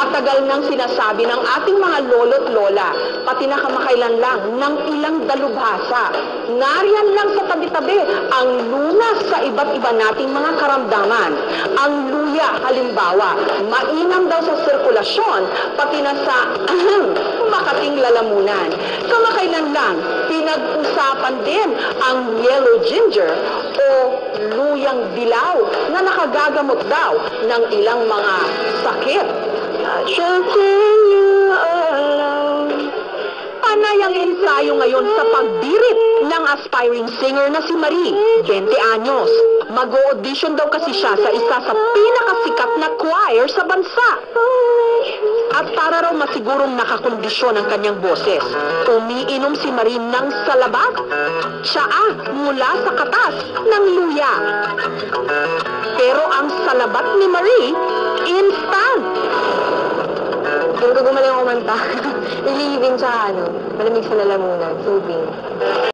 Matagal nang sinasabi ng ating mga lolo't lola, pati na kamakailan lang ng ilang dalubhasa. Nariyan lang sa tabi-tabi ang lunas sa iba't iba nating mga karamdaman. Ang luya, halimbawa, mainam daw sa sirkulasyon, pati na sa makating lalamunan. Kamakailan lang, pinag-usapan din ang yellow ginger o luyang dilaw na nakagagamot daw ng ilang mga sakit. Panay ang ensayo ngayon sa pagbirit ng aspiring singer na si Marie, 20 anyos. Mag-audition daw kasi siya sa isa sa pinakasikat na choir sa bansa. At para raw masigurong nakakondisyon ang kanyang boses, umiinom si Marie ng salabat, tsaa mula sa katas ng luya. Pero ang salabat ni Marie, instant! Yung gumaling kumanta, ililibing sa malamig sa lalamunan, tubing.